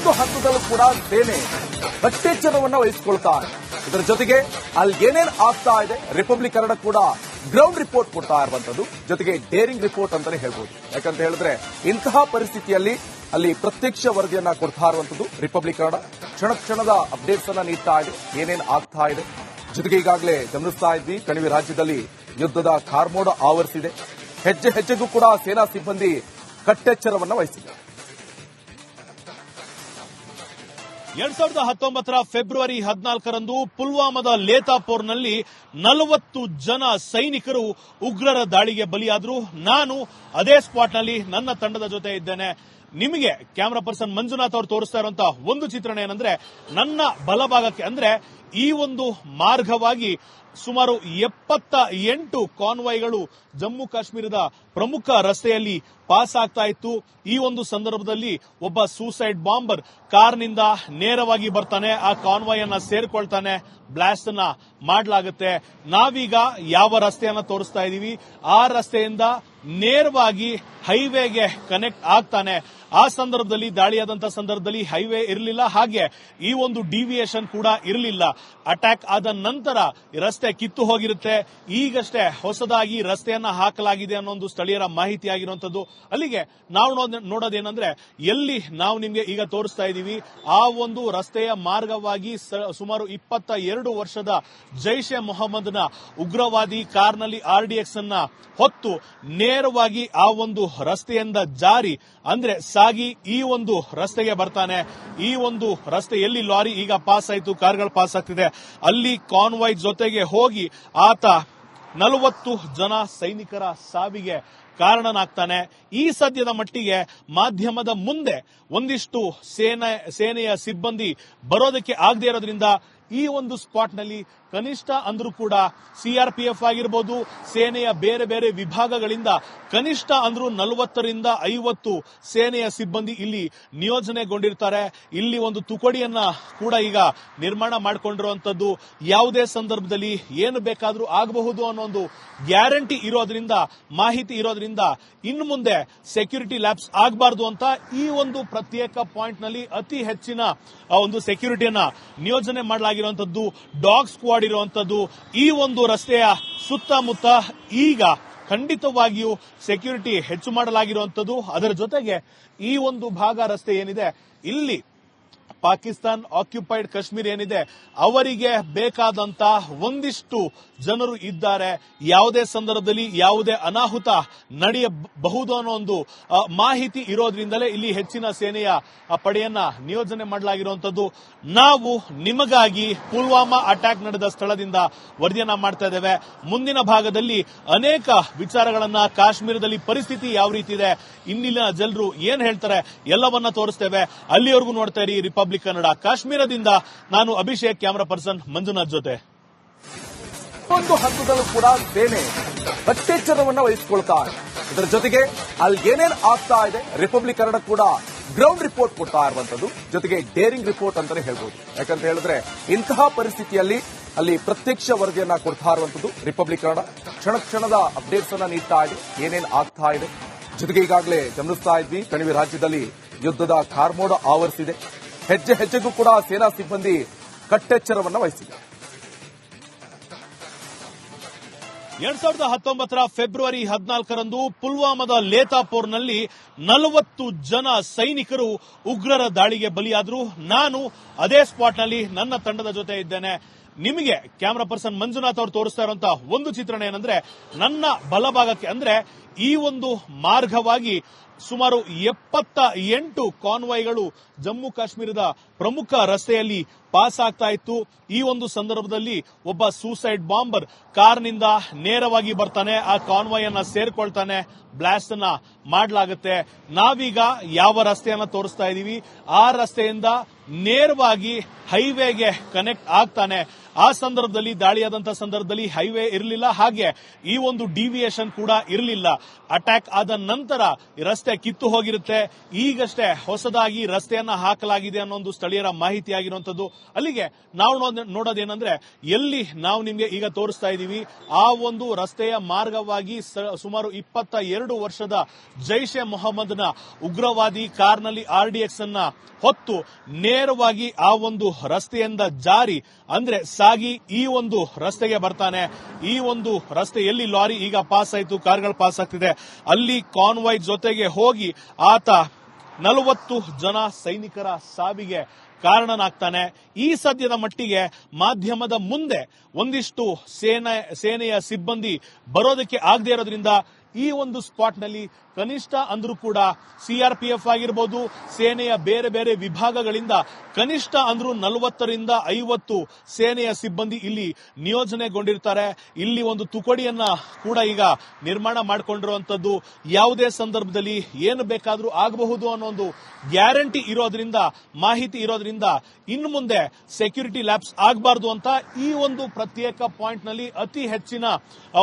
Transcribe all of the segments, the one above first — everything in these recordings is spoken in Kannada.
ಪ್ರತಿಯೊಂದು ಹಂತದಲ್ಲೂ ಕೂಡ ಸೇನೆ ಕಟ್ಟೆಚ್ಚರವನ್ನ ವಹಿಸಿಕೊಳ್ತಾ ಇದೆ. ಇದರ ಜೊತೆಗೆ ಅಲ್ಲಿ ಏನೇನ್ ಆಗ್ತಾ ಇದೆ ರಿಪಬ್ಲಿಕ್ ಕನ್ನಡ ಕೂಡ ಗ್ರೌಂಡ್ ರಿಪೋರ್ಟ್ ಕೊಡ್ತಾ ಇರುವಂತದ್ದು, ಜೊತೆಗೆ ಡೇರಿಂಗ್ ರಿಪೋರ್ಟ್ ಅಂತಾನೆ ಹೇಳ್ಬೋದು. ಯಾಕಂತ ಹೇಳಿದ್ರೆ ಇಂತಹ ಪರಿಸ್ಥಿತಿಯಲ್ಲಿ ಅಲ್ಲಿ ಪ್ರತ್ಯಕ್ಷ ವರದಿಯನ್ನ ಕೊಡ್ತಾ ಇರುವಂತದ್ದು ರಿಪಬ್ಲಿಕ್ ಕನ್ನಡ. ಕ್ಷಣದ ಅಪ್ಡೇಟ್ಸ್ ಅನ್ನ ನೀಡ್ತಾ ಇದೆ, ಏನೇನ್ ಆಗ್ತಾ ಇದೆ. ಜೊತೆಗೆ ಈಗಾಗಲೇ ಗಮನಿಸ್ತಾ ಇದ್ವಿ, ಕಣಿವೆ ರಾಜ್ಯದಲ್ಲಿ ಯುದ್ಧದ ಕಾರ್ಮೋಡ ಆವರಿಸಿದೆ. ಹೆಜ್ಜೆ ಹೆಜ್ಜೆಗೂ ಕೂಡ ಸೇನಾ ಸಿಬ್ಬಂದಿ ಕಟ್ಟೆಚ್ಚರವನ್ನ ವಹಿಸಿದ್ದಾರೆ. 2019 ಫೆಬ್ರವರಿ 14ರಂದು ಪುಲ್ವಾಮಾದ ಲೇತಾಪೋರ್ನಲ್ಲಿ 40 ಜನ ಸೈನಿಕರು ಉಗ್ರರ ದಾಳಿಗೆ ಬಲಿಯಾದ್ರು. ನಾನು ಅದೇ ಸ್ಪಾಟ್ನಲ್ಲಿ ನನ್ನ ತಂಡದ ಜೊತೆ ಇದ್ದೇನೆ. ನಿಮಗೆ ಕ್ಯಾಮರಾ ಪರ್ಸನ್ ಮಂಜುನಾಥ್ ಅವರು ತೋರಿಸ್ತಾ ಇರುವಂತಹ ಒಂದು ಚಿತ್ರಣ ಏನಂದ್ರೆ, ನನ್ನ ಬಲಭಾಗಕ್ಕೆ ಅಂದ್ರೆ ಈ ಒಂದು ಮಾರ್ಗವಾಗಿ ಸುಮಾರು 78 ಕಾನ್ವಾಯ್ಗಳು ಜಮ್ಮು ಕಾಶ್ಮೀರದ ಪ್ರಮುಖ ರಸ್ತೆಯಲ್ಲಿ ಪಾಸ್ ಆಗ್ತಾ ಇತ್ತು. ಈ ಒಂದು ಸಂದರ್ಭದಲ್ಲಿ ಒಬ್ಬ ಸೂಸೈಡ್ ಬಾಂಬರ್ ಕಾರ್ನಿಂದ ನೇರವಾಗಿ ಬರ್ತಾನೆ, ಆ ಕಾನ್ವಾಯ್ ಅನ್ನ ಸೇರ್ಕೊಳ್ತಾನೆ, ಬ್ಲಾಸ್ಟ್ ಅನ್ನ ಮಾಡಲಾಗುತ್ತೆ. ನಾವೀಗ ಯಾವ ರಸ್ತೆಯನ್ನ ತೋರಿಸ್ತಾ ಇದೀವಿ, ಆ ರಸ್ತೆಯಿಂದ ನೇರವಾಗಿ ಹೈವೇಗೆ ಕನೆಕ್ಟ್ ಆಗ್ತಾನೆ. ಆ ಸಂದರ್ಭದಲ್ಲಿ ದಾಳಿಯಾದಂತಹ ಸಂದರ್ಭದಲ್ಲಿ ಹೈವೇ ಇರಲಿಲ್ಲ, ಹಾಗೆ ಈ ಒಂದು ಡಿವಿಯೇಷನ್ ಕೂಡ ಇರಲಿಲ್ಲ. ಅಟ್ಯಾಕ್ ಆದ ನಂತರ ರಸ್ತೆ ಕಿತ್ತು ಹೋಗಿರುತ್ತೆ. ಈಗಷ್ಟೇ ಹೊಸದಾಗಿ ರಸ್ತೆಯನ್ನ ಹಾಕಲಾಗಿದೆ ಅನ್ನೋ ಒಂದು ಸ್ಥಳೀಯರ ಮಾಹಿತಿ ಆಗಿರುವಂತದ್ದು. ಅಲ್ಲಿಗೆ ನಾವು ನೋಡೋದೇನಂದ್ರೆ, ಎಲ್ಲಿ ನಾವು ನಿಮ್ಗೆ ಈಗ ತೋರಿಸ್ತಾ ಇದೀವಿ ಆ ಒಂದು ರಸ್ತೆಯ ಮಾರ್ಗವಾಗಿ ಸುಮಾರು 22 ವರ್ಷದ ಜೈಷ್ ಎ ಮೊಹಮ್ಮದ್ನ ಉಗ್ರವಾದಿ ಕಾರ್ನಲ್ಲಿ RDX ಅನ್ನ ಹೊತ್ತು ನೇರವಾಗಿ ಆ ಒಂದು ರಸ್ತೆಯಿಂದ ಜಾರಿ ಅಂದ್ರೆ ಸಾಗಿ ಈ ಒಂದು ರಸ್ತೆಗೆ ಬರ್ತಾನೆ. ಈ ಒಂದು ರಸ್ತೆ ಎಲ್ಲಿ ಲಾರಿ ಈಗ ಪಾಸ್ ಆಯಿತು, ಕಾರ್ಗಳು ಪಾಸ್ ಆಗ್ತಿದೆ, ಅಲ್ಲಿ ಕಾನ್ವಾಯ್ ಜೊತೆಗೆ ಹೋಗಿ ಆತ 40 ಜನ ಸೈನಿಕರ ಸಾವಿಗೆ ಕಾರಣನಾಗ್ತಾನೆ. ಈ ಸದ್ಯದ ಮಟ್ಟಿಗೆ ಮಾಧ್ಯಮದ ಮುಂದೆ ಒಂದಿಷ್ಟು ಸೇನೆಯ ಸಿಬ್ಬಂದಿ ಬರೋದಕ್ಕೆ ಆಗದೆ ಇರೋದ್ರಿಂದ ಈ ಒಂದು ಸ್ಪಾಟ್ನಲ್ಲಿ ಕನಿಷ್ಠ ಅಂದ್ರೂ ಕೂಡ CRPF ಆಗಿರ್ಬೋದು, ಸೇನೆಯ ಬೇರೆ ಬೇರೆ ವಿಭಾಗಗಳಿಂದ ಕನಿಷ್ಠ ಅಂದ್ರೂ 40ರಿಂದ 50 ಸೇನೆಯ ಸಿಬ್ಬಂದಿ ಇಲ್ಲಿ ನಿಯೋಜನೆಗೊಂಡಿರ್ತಾರೆ. ಇಲ್ಲಿ ಒಂದು ತುಕಡಿಯನ್ನ ಕೂಡ ಈಗ ನಿರ್ಮಾಣ ಮಾಡಿಕೊಂಡಿರುವಂತದ್ದು. ಯಾವುದೇ ಸಂದರ್ಭದಲ್ಲಿ ಏನು ಬೇಕಾದ್ರೂ ಆಗಬಹುದು ಅನ್ನೋ ಒಂದು ಗ್ಯಾರಂಟಿ ಇರೋದ್ರಿಂದ, ಮಾಹಿತಿ ಇರೋದ್ರಿಂದ ಇನ್ನು ಮುಂದೆ ಸೆಕ್ಯೂರಿಟಿ ಲ್ಯಾಪ್ಸ್ ಆಗಬಾರ್ದು ಅಂತ ಈ ಒಂದು ಪ್ರತ್ಯೇಕ ಪಾಯಿಂಟ್ ನಲ್ಲಿ ಅತಿ ಹೆಚ್ಚಿನ ಒಂದು ಸೆಕ್ಯೂರಿಟಿಯನ್ನ ನಿಯೋಜನೆ ಮಾಡಲಾಗಿರುವಂತದ್ದು. ಡಾಗ್ ಸ್ಕ್ವಾಡ್ ಇರುವಂತದ್ದು ಈ ಒಂದು ರಸ್ತೆಯ ಸುತ್ತಮುತ್ತ ಈಗ ಖಂಡಿತವಾಗಿಯೂ ಸೆಕ್ಯೂರಿಟಿ ಹೆಚ್ಚು ಮಾಡಲಾಗಿರುವಂತದ್ದು. ಅದರ ಜೊತೆಗೆ ಈ ಒಂದು ಭಾಗ ರಸ್ತೆ ಏನಿದೆ, ಇಲ್ಲಿ ಪಾಕಿಸ್ತಾನ್ ಆಕ್ಯುಪೈಡ್ ಕಾಶ್ಮೀರ್ ಏನಿದೆ ಅವರಿಗೆ ಬೇಕಾದಂತ ಒಂದಿಷ್ಟು ಜನರು ಇದ್ದಾರೆ. ಯಾವುದೇ ಸಂದರ್ಭದಲ್ಲಿ ಯಾವುದೇ ಅನಾಹುತ ನಡೆಯಬಹುದು ಅನ್ನೋ ಒಂದು ಮಾಹಿತಿ ಇರೋದ್ರಿಂದಲೇ ಇಲ್ಲಿ ಹೆಚ್ಚಿನ ಸೇನೆಯ ಪಡೆಯನ್ನ ನಿಯೋಜನೆ ಮಾಡಲಾಗಿರುವಂತದ್ದು. ನಾವು ನಿಮಗಾಗಿ ಪುಲ್ವಾಮಾ ಅಟ್ಯಾಕ್ ನಡೆದ ಸ್ಥಳದಿಂದ ವರದಿಯನ್ನ ಮಾಡ್ತಾ ಇದ್ದೇವೆ. ಮುಂದಿನ ಭಾಗದಲ್ಲಿ ಅನೇಕ ವಿಚಾರಗಳನ್ನ, ಕಾಶ್ಮೀರದಲ್ಲಿ ಪರಿಸ್ಥಿತಿ ಯಾವ ರೀತಿ ಇದೆ, ಇಲ್ಲಿನ ಜನರು ಏನ್ ಹೇಳ್ತಾರೆ ಎಲ್ಲವನ್ನ ತೋರಿಸ್ತೇವೆ. ಅಲ್ಲಿವರೆಗೂ ನೋಡ್ತಾ ಇರಿ ರಿಪಬ್ಲಿಕ್ ಕನ್ನಡ. ಕಾಶ್ಮೀರದಿಂದ ನಾನು ಅಭಿಷೇಕ್, ಕ್ಯಾಮರಾ ಪರ್ಸನ್ ಮಂಜುನಾಥ್ ಜೊತೆ. ಒಂದು ಹಂತದಲ್ಲೂ ಕೂಡ ಸೇನೆ ಕಟ್ಟೆಚ್ಚರವನ್ನ ವಹಿಸಿಕೊಳ್ತಾ ಇದೆ. ಇದರ ಜೊತೆಗೆ ಅಲ್ಲಿ ಏನೇನ್ ಆಗ್ತಾ ಇದೆ ರಿಪಬ್ಲಿಕ್ ಕನ್ನಡ ಕೂಡ ಗ್ರೌಂಡ್ ರಿಪೋರ್ಟ್ ಕೊಡ್ತಾ ಇರುವಂತದ್ದು, ಜೊತೆಗೆ ಡೇರಿಂಗ್ ರಿಪೋರ್ಟ್ ಅಂತಾನೆ ಹೇಳ್ಬೋದು. ಯಾಕಂತ ಹೇಳಿದ್ರೆ ಇಂತಹ ಪರಿಸ್ಥಿತಿಯಲ್ಲಿ ಅಲ್ಲಿ ಪ್ರತ್ಯಕ್ಷ ವರದಿಯನ್ನ ಕೊಡ್ತಾ ಇರುವಂತದ್ದು ರಿಪಬ್ಲಿಕ್ ಕನ್ನಡ. ಕ್ಷಣದ ಅಪ್ಡೇಟ್ಸ್ ಅನ್ನ ನೀಡ್ತಾ ಇದೆ, ಏನೇನ್ ಆಗ್ತಾ ಇದೆ. ಜೊತೆಗೆ ಈಗಾಗಲೇ ಗಮನಿಸ್ತಾ ಇದ್ವಿ, ಕಣಿವೆ ರಾಜ್ಯದಲ್ಲಿ ಯುದ್ಧದ ಕಾರ್ಮೋಡ ಆವರಿಸಿದೆ. ಹೆಜ್ಜೆ ಹೆಜ್ಜೆಗೂ ಕೂಡ ಸೇನಾ ಸಿಬ್ಬಂದಿ ಕಟ್ಟೆಚ್ಚರವನ್ನ ವಹಿಸಿದೆ. 2019 ಫೆಬ್ರವರಿ 14ರಂದು ಪುಲ್ವಾಮಾದ ಲೇತಾಪೋರ್ನಲ್ಲಿ 40 ಜನ ಸೈನಿಕರು ಉಗ್ರರ ದಾಳಿಗೆ ಬಲಿಯಾದ್ರು. ನಾನು ಅದೇ ಸ್ಪಾಟ್ನಲ್ಲಿ ನನ್ನ ತಂಡದ ಜೊತೆ ಇದ್ದೇನೆ. ನಿಮಗೆ ಕ್ಯಾಮರಾ ಪರ್ಸನ್ ಮಂಜುನಾಥ್ ಅವರು ತೋರಿಸ್ತಾ ಇರುವಂತಹ ಒಂದು ಚಿತ್ರಣ ಏನಂದ್ರೆ, ನನ್ನ ಬಲಭಾಗಕ್ಕೆ ಅಂದ್ರೆ ಈ ಒಂದು ಮಾರ್ಗವಾಗಿ ಸುಮಾರು 78 ಕಾನ್ವಾಯ್ಗಳು ಜಮ್ಮು ಕಾಶ್ಮೀರದ ಪ್ರಮುಖ ರಸ್ತೆಯಲ್ಲಿ ಪಾಸ್ ಆಗ್ತಾ ಇತ್ತು. ಈ ಒಂದು ಸಂದರ್ಭದಲ್ಲಿ ಒಬ್ಬ ಸೂಸೈಡ್ ಬಾಂಬರ್ ಕಾರ್ನಿಂದ ನೇರವಾಗಿ ಬರ್ತಾನೆ, ಆ ಕಾನ್ವಾಯ್ ಅನ್ನ ಸೇರ್ಕೊಳ್ತಾನೆ, ಬ್ಲಾಸ್ಟ್ ಅನ್ನ ಮಾಡಲಾಗುತ್ತೆ. ನಾವೀಗ ಯಾವ ರಸ್ತೆಯನ್ನ ತೋರಿಸ್ತಾ ಇದೀವಿ, ಆ ರಸ್ತೆಯಿಂದ ನೇರವಾಗಿ ಹೈವೇಗೆ ಕನೆಕ್ಟ್ ಆಗ್ತಾನೆ. ಆ ಸಂದರ್ಭದಲ್ಲಿ ದಾಳಿಯಾದಂತಹ ಸಂದರ್ಭದಲ್ಲಿ ಹೈವೇ ಇರಲಿಲ್ಲ, ಹಾಗೆ ಈ ಒಂದು ಡಿವಿಯೇಷನ್ ಕೂಡ ಇರಲಿಲ್ಲ. ಅಟ್ಯಾಕ್ ಆದ ನಂತರ ರಸ್ತೆ ಕಿತ್ತು ಹೋಗಿರುತ್ತೆ. ಈಗಷ್ಟೇ ಹೊಸದಾಗಿ ರಸ್ತೆಯನ್ನ ಹಾಕಲಾಗಿದೆ ಅನ್ನೋ ಒಂದು ಸ್ಥಳೀಯರ ಮಾಹಿತಿ ಆಗಿರುವಂತದ್ದು. ಅಲ್ಲಿಗೆ ನಾವು ನೋಡೋದೇನಂದ್ರೆ ಎಲ್ಲಿ ನಾವು ನಿಮ್ಗೆ ಈಗ ತೋರಿಸ್ತಾ ಇದ್ದೀವಿ ಆ ಒಂದು ರಸ್ತೆಯ ಮಾರ್ಗವಾಗಿ ಸುಮಾರು 22 ವರ್ಷದ ಜೈಷ್ ಎ ಮೊಹಮ್ಮದ್ನ ಉಗ್ರವಾದಿ ಕಾರ್ನಲ್ಲಿ RDX ಅನ್ನ ಹೊತ್ತು ನೇರವಾಗಿ ಆ ಒಂದು ರಸ್ತೆಯಿಂದ ಜಾರಿ ಅಂದ್ರೆ ಸಾಗಿ ಈ ಒಂದು ರಸ್ತೆಗೆ ಬರ್ತಾನೆ. ಈ ಒಂದು ರಸ್ತೆ ಎಲ್ಲಿ ಲಾರಿ ಈಗ ಪಾಸ್ ಆಯ್ತು, ಕಾರ್ಗಳು ಪಾಸ್ ಆಗ್ತಿದೆ, ಅಲ್ಲಿ ಕಾನ್ವಾಯ್ ಜೊತೆಗೆ ಹೋಗಿ ಆತ 40 ಜನ ಸೈನಿಕರ ಸಾವಿಗೆ ಕಾರಣನಾಗ್ತಾನೆ. ಈ ಸದ್ಯದ ಮಟ್ಟಿಗೆ ಮಾಧ್ಯಮದ ಮುಂದೆ ಒಂದಿಷ್ಟು ಸೇನೆಯ ಸಿಬ್ಬಂದಿ ಬರೋದಕ್ಕೆ ಆಗದೆ ಇರೋದ್ರಿಂದ ಈ ಒಂದು ಸ್ಪಾಟ್ ನಲ್ಲಿ ಕನಿಷ್ಠ ಅಂದ್ರೂ ಕೂಡ CRPF ಆಗಿರಬಹುದು, ಸೇನೆಯ ಬೇರೆ ಬೇರೆ ವಿಭಾಗಗಳಿಂದ ಕನಿಷ್ಠ ಅಂದ್ರೂ 40ರಿಂದ 50 ಸೇನೆಯ ಸಿಬ್ಬಂದಿ ಇಲ್ಲಿ ನಿಯೋಜನೆಗೊಂಡಿರ್ತಾರೆ. ಇಲ್ಲಿ ಒಂದು ತುಕಡಿಯನ್ನ ಕೂಡ ಈಗ ನಿರ್ಮಾಣ ಮಾಡಿಕೊಂಡಿರುವಂತದ್ದು. ಯಾವುದೇ ಸಂದರ್ಭದಲ್ಲಿ ಏನು ಬೇಕಾದ್ರೂ ಆಗಬಹುದು ಅನ್ನೋ ಒಂದು ಗ್ಯಾರಂಟಿ ಇರೋದ್ರಿಂದ, ಮಾಹಿತಿ ಇರೋದ್ರಿಂದ ಇನ್ನು ಮುಂದೆ ಸೆಕ್ಯೂರಿಟಿ ಲ್ಯಾಪ್ಸ್ ಆಗಬಾರ್ದು ಅಂತ ಈ ಒಂದು ಪ್ರತ್ಯೇಕ ಪಾಯಿಂಟ್ ನಲ್ಲಿ ಅತಿ ಹೆಚ್ಚಿನ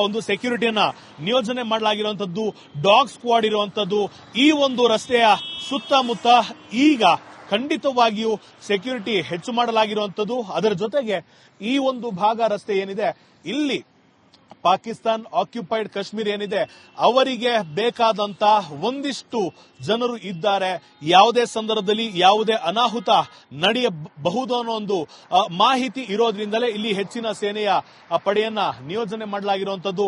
ಒಂದು ಸೆಕ್ಯೂರಿಟಿಯನ್ನ ನಿಯೋಜನೆ ಮಾಡಲಾಗಿರುವಂತದ್ದು. ಡಾಗ್ ಸ್ಕ್ವಾಡ್ ಇರುವಂತದ್ದು ಈ ಒಂದು ರಸ್ತೆಯ ಸುತ್ತಮುತ್ತ ಈಗ ಖಂಡಿತವಾಗಿಯೂ ಸೆಕ್ಯೂರಿಟಿ ಹೆಚ್ಚು ಮಾಡಲಾಗಿರುವಂತದ್ದು. ಅದರ ಜೊತೆಗೆ ಈ ಒಂದು ಭಾಗ ರಸ್ತೆ ಏನಿದೆ ಇಲ್ಲಿ ಪಾಕಿಸ್ತಾನ್ ಆಕ್ಯುಪೈಡ್ ಕಾಶ್ಮೀರ್ ಏನಿದೆ ಅವರಿಗೆ ಬೇಕಾದಂತ ಒಂದಿಷ್ಟು ಜನರು ಇದ್ದಾರೆ. ಯಾವುದೇ ಸಂದರ್ಭದಲ್ಲಿ ಯಾವುದೇ ಅನಾಹುತ ನಡೆಯಬಹುದು ಅನ್ನೋ ಒಂದು ಮಾಹಿತಿ ಇರೋದ್ರಿಂದಲೇ ಇಲ್ಲಿ ಹೆಚ್ಚಿನ ಸೇನೆಯ ಪಡೆಯನ್ನ ನಿಯೋಜನೆ ಮಾಡಲಾಗಿರುವಂತದ್ದು.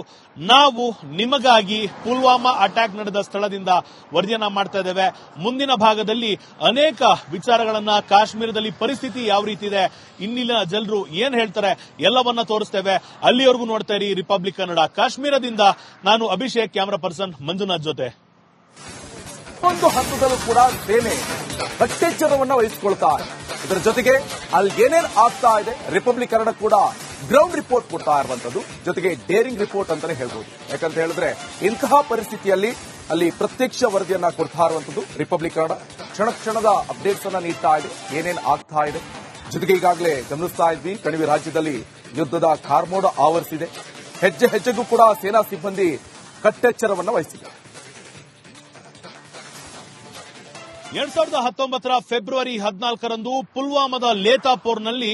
ನಾವು ನಿಮಗಾಗಿ ಪುಲ್ವಾಮಾ ಅಟ್ಯಾಕ್ ನಡೆದ ಸ್ಥಳದಿಂದ ವರದಿಯನ್ನ ಮಾಡ್ತಾ ಇದ್ದೇವೆ. ಮುಂದಿನ ಭಾಗದಲ್ಲಿ ಅನೇಕ ವಿಚಾರಗಳನ್ನ, ಕಾಶ್ಮೀರದಲ್ಲಿ ಪರಿಸ್ಥಿತಿ ಯಾವ ರೀತಿ ಇದೆ, ಇನ್ನಿನ ಜನರು ಏನ್ ಹೇಳ್ತಾರೆ ಎಲ್ಲವನ್ನ ತೋರಿಸ್ತೇವೆ. ಅಲ್ಲಿವರೆಗೂ ನೋಡ್ತಾ ಇರಿ ರಿಪಬ್ಲಿಕ್ ಕನ್ನಡ. ಕಾಶ್ಮೀರದಿಂದ ನಾನು ಅಭಿಷೇಕ್, ಕ್ಯಾಮರಾ ಪರ್ಸನ್ ಮಂಜುನಾಥ್ ಜೊತೆ. ಒಂದು ಹಂತದಲ್ಲೂ ಕೂಡ ಸೇನೆ ಕಟ್ಟೆಚ್ಚರವನ್ನ ವಹಿಸಿಕೊಳ್ತಾ ಇದೆ. ಇದರ ಜೊತೆಗೆ ಅಲ್ಲಿ ಏನೇನ್ ಆಗ್ತಾ ಇದೆ ರಿಪಬ್ಲಿಕ್ ಕನ್ನಡ ಕೂಡ ಗ್ರೌಂಡ್ ರಿಪೋರ್ಟ್ ಕೊಡ್ತಾ ಇರುವಂತದ್ದು, ಜೊತೆಗೆ ಡೇರಿಂಗ್ ರಿಪೋರ್ಟ್ ಅಂತಾನೆ ಹೇಳ್ಬೋದು. ಯಾಕಂತ ಹೇಳಿದ್ರೆ ಇಂತಹ ಪರಿಸ್ಥಿತಿಯಲ್ಲಿ ಅಲ್ಲಿ ಪ್ರತ್ಯಕ್ಷ ವರದಿಯನ್ನ ಕೊಡ್ತಾ ಇರುವಂತದ್ದು ರಿಪಬ್ಲಿಕ್ ಕನ್ನಡ. ಕ್ಷಣ ಕ್ಷಣದ ಅಪ್ಡೇಟ್ಸ್ ಅನ್ನ ನೀಡ್ತಾ ಇದೆ, ಏನೇನ್ ಆಗ್ತಾ ಇದೆ. ಜೊತೆಗೆ ಈಗಾಗಲೇ ಗಮನಿಸ್ತಾ ಇದ್ವಿ, ಕಣಿವೆ ರಾಜ್ಯದಲ್ಲಿ ಯುದ್ಧದ ಕಾರ್ಮೋಡ ಆವರಿಸಿದೆ. ಹೆಜ್ಜೆ ಹೆಜ್ಜೆಗೂ ಕೂಡ ಸೇನಾ ಸಿಬ್ಬಂದಿ ಕಟ್ಟೆಚ್ಚರವನ್ನ ವಹಿಸಿದೆ. 2019 ಫೆಬ್ರವರಿ 14ರಂದು ಪುಲ್ವಾಮಾದ ಲೇತಾಪೋರ್ನಲ್ಲಿ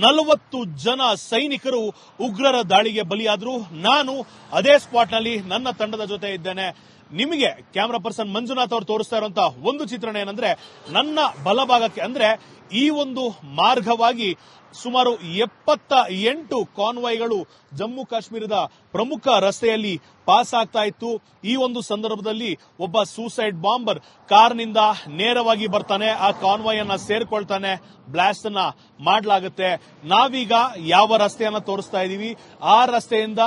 40 ಜನ ಸೈನಿಕರು ಉಗ್ರರ ದಾಳಿಗೆ ಬಲಿಯಾದ್ರು. ನಾನು ಅದೇ ಸ್ಪಾಟ್ನಲ್ಲಿ ನನ್ನ ತಂಡದ ಜೊತೆ ಇದ್ದೇನೆ. ನಿಮಗೆ ಕ್ಯಾಮರಾ ಪರ್ಸನ್ ಮಂಜುನಾಥ್ ಅವರು ತೋರಿಸ್ತಾ ಇರುವಂತಹ ಒಂದು ಚಿತ್ರಣ ಏನಂದ್ರೆ, ನನ್ನ ಬಲಭಾಗಕ್ಕೆ ಅಂದ್ರೆ ಈ ಒಂದು ಮಾರ್ಗವಾಗಿ ಸುಮಾರು 78 ಕಾನ್ವಾಯ್ಗಳು ಜಮ್ಮು ಕಾಶ್ಮೀರದ ಪ್ರಮುಖ ರಸ್ತೆಯಲ್ಲಿ ಪಾಸ್ ಆಗ್ತಾ ಇತ್ತು. ಈ ಒಂದು ಸಂದರ್ಭದಲ್ಲಿ ಒಬ್ಬ ಸೂಸೈಡ್ ಬಾಂಬರ್ ಕಾರ್ನಿಂದ ನೇರವಾಗಿ ಬರ್ತಾನೆ, ಆ ಕಾನ್ವಾಯ್ ಅನ್ನ ಸೇರ್ಕೊಳ್ತಾನೆ, ಬ್ಲಾಸ್ಟ್ ಅನ್ನ ಮಾಡಲಾಗುತ್ತೆ. ನಾವೀಗ ಯಾವ ರಸ್ತೆಯನ್ನ ತೋರಿಸ್ತಾ ಇದೀವಿ ಆ ರಸ್ತೆಯಿಂದ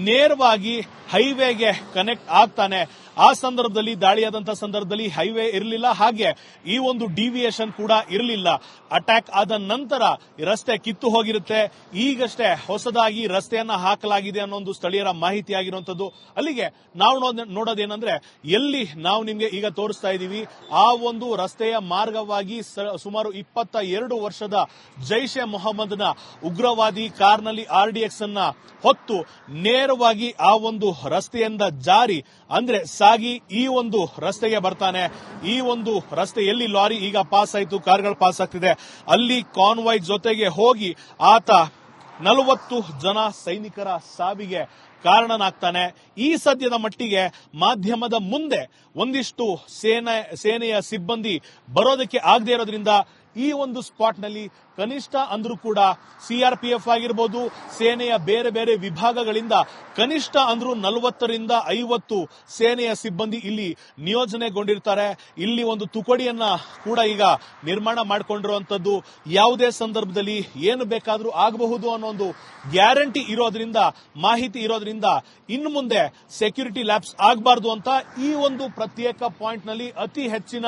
ನೇರವಾಗಿ ಹೈವೇಗೆ ಕನೆಕ್ಟ್ ಆಗ್ತಾನೆ. ಆ ಸಂದರ್ಭದಲ್ಲಿ ದಾಳಿಯಾದಂತಹ ಸಂದರ್ಭದಲ್ಲಿ ಹೈವೇ ಇರಲಿಲ್ಲ, ಹಾಗೆ ಈ ಒಂದು ಡಿವಿಯೇಷನ್ ಕೂಡ ಇರಲಿಲ್ಲ. ಅಟ್ಯಾಕ್ ಆದ ನಂತರ ರಸ್ತೆ ಕಿತ್ತು ಹೋಗಿರುತ್ತೆ. ಈಗಷ್ಟೇ ಹೊಸದಾಗಿ ರಸ್ತೆಯನ್ನ ಹಾಕಲಾಗಿದೆ ಅನ್ನೋ ಒಂದು ಸ್ಥಳೀಯರ ಮಾಹಿತಿ ಆಗಿರುವಂತದ್ದು. ಅಲ್ಲಿಗೆ ನಾವು ನೋಡೋದೇನಂದ್ರೆ ಎಲ್ಲಿ ನಾವು ನಿಮ್ಗೆ ಈಗ ತೋರಿಸ್ತಾ ಇದೀವಿ ಆ ಒಂದು ರಸ್ತೆಯ ಮಾರ್ಗವಾಗಿ ಸುಮಾರು 22 ವರ್ಷದ ಜೈಷ್ ಎ ಮೊಹಮ್ಮದ್ನ ಉಗ್ರವಾದಿ ಕಾರ್ನಲ್ಲಿ RDX ಅನ್ನ ಹೊತ್ತು ನೇರವಾಗಿ ಆ ಒಂದು ರಸ್ತೆಯಿಂದ ಜಾರಿ ಅಂದ್ರೆ ಸಾಗಿ ಈ ಒಂದು ರಸ್ತೆಗೆ ಬರ್ತಾನೆ. ಈ ಒಂದು ರಸ್ತೆ ಎಲ್ಲಿ ಲಾರಿ ಈಗ ಪಾಸ್ ಆಯ್ತು, ಕಾರ್ಗಳು ಪಾಸ್ ಆಗ್ತಿದೆ, ಅಲ್ಲಿ ಕಾನ್ವಾಯ್ ಜೊತೆಗೆ ಹೋಗಿ ಆತ 40 ಜನ ಸೈನಿಕರ ಸಾವಿಗೆ ಕಾರಣನಾಗ್ತಾನೆ. ಈ ಸದ್ಯದ ಮಟ್ಟಿಗೆ ಮಾಧ್ಯಮದ ಮುಂದೆ ಒಂದಿಷ್ಟು ಸೇನೆಯ ಸಿಬ್ಬಂದಿ ಬರೋದಕ್ಕೆ ಆಗದೆ ಇರೋದ್ರಿಂದ ಈ ಒಂದು ಸ್ಪಾಟ್ ನಲ್ಲಿ ಕನಿಷ್ಠ ಅಂದ್ರೂ ಕೂಡ CRPF ಆಗಿರಬಹುದು, ಸೇನೆಯ ಬೇರೆ ಬೇರೆ ವಿಭಾಗಗಳಿಂದ ಕನಿಷ್ಠ ಅಂದ್ರೂ 40ರಿಂದ 50 ಸೇನೆಯ ಸಿಬ್ಬಂದಿ ಇಲ್ಲಿ ನಿಯೋಜನೆಗೊಂಡಿರ್ತಾರೆ. ಇಲ್ಲಿ ಒಂದು ತುಕಡಿಯನ್ನ ಕೂಡ ಈಗ ನಿರ್ಮಾಣ ಮಾಡಿಕೊಂಡಿರುವಂತದ್ದು. ಯಾವುದೇ ಸಂದರ್ಭದಲ್ಲಿ ಏನು ಬೇಕಾದ್ರೂ ಆಗಬಹುದು ಅನ್ನೋ ಒಂದು ಗ್ಯಾರಂಟಿ ಇರೋದ್ರಿಂದ, ಮಾಹಿತಿ ಇರೋದ್ರಿಂದ ಇನ್ನು ಮುಂದೆ ಸೆಕ್ಯೂರಿಟಿ ಲ್ಯಾಪ್ಸ್ ಆಗಬಾರ್ದು ಅಂತ ಈ ಒಂದು ಪ್ರತ್ಯೇಕ ಪಾಯಿಂಟ್ ನಲ್ಲಿ ಅತಿ ಹೆಚ್ಚಿನ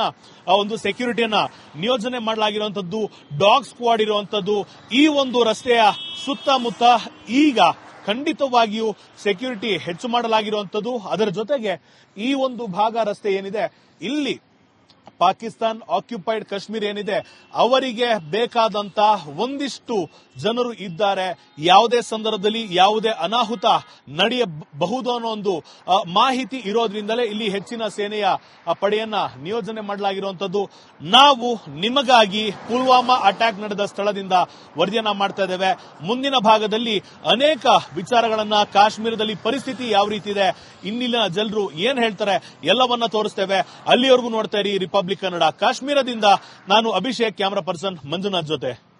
ಒಂದು ಸೆಕ್ಯೂರಿಟಿಯನ್ನ ನಿಯೋಜನೆ ಮಾಡಲಾಗಿರುವಂತದ್ದು. ಡಾಗ್ ಸ್ಕ್ವಾಡ್ ಇರುವಂತದ್ದು. ಈ ಒಂದು ರಸ್ತೆಯ ಸುತ್ತಮುತ್ತ ಈಗ ಖಂಡಿತವಾಗಿಯೂ ಸೆಕ್ಯೂರಿಟಿ ಹೆಚ್ಚು ಮಾಡಲಾಗಿರುವಂತದ್ದು. ಅದರ ಜೊತೆಗೆ ಈ ಒಂದು ಭಾಗ ರಸ್ತೆ ಏನಿದೆ ಇಲ್ಲಿ ಪಾಕಿಸ್ತಾನ್ ಆಕ್ಯುಪೈಡ್ ಕಾಶ್ಮೀರ ಏನಿದೆ ಅವರಿಗೆ ಬೇಕಾದಂತ ಒಂದಿಷ್ಟು ಜನರು ಇದ್ದಾರೆ. ಯಾವುದೇ ಸಂದರ್ಭದಲ್ಲಿ ಯಾವುದೇ ಅನಾಹುತ ನಡೆಯಬಹುದು ಅನ್ನೋ ಒಂದು ಮಾಹಿತಿ ಇರೋದ್ರಿಂದಲೇ ಇಲ್ಲಿ ಹೆಚ್ಚಿನ ಸೇನೆಯ ಪಡೆಯನ್ನ ನಿಯೋಜನೆ ಮಾಡಲಾಗಿರುವಂತದ್ದು. ನಾವು ನಿಮಗಾಗಿ ಪುಲ್ವಾಮಾ ಅಟ್ಯಾಕ್ ನಡೆದ ಸ್ಥಳದಿಂದ ವರದಿಯನ್ನ ಮಾಡ್ತಾ ಇದ್ದೇವೆ. ಮುಂದಿನ ಭಾಗದಲ್ಲಿ ಅನೇಕ ವಿಚಾರಗಳನ್ನ, ಕಾಶ್ಮೀರದಲ್ಲಿ ಪರಿಸ್ಥಿತಿ ಯಾವ ರೀತಿ ಇದೆ, ಇನ್ನಿನ ಜನರು ಏನ್ ಹೇಳ್ತಾರೆ ಎಲ್ಲವನ್ನ ತೋರಿಸ್ತೇವೆ. ಅಲ್ಲಿವರೆಗೂ ನೋಡ್ತಾ ಇರಿ ರಿಪಬ್ಲಿಕ್ ಕನ್ನಡ. ಕಾಶ್ಮೀರದಿಂದ ನಾನು ಅಭಿಷೇಕ್, ಕ್ಯಾಮರಾ ಪರ್ಸನ್ ಮಂಜುನಾಥ್ ಜೊತೆ.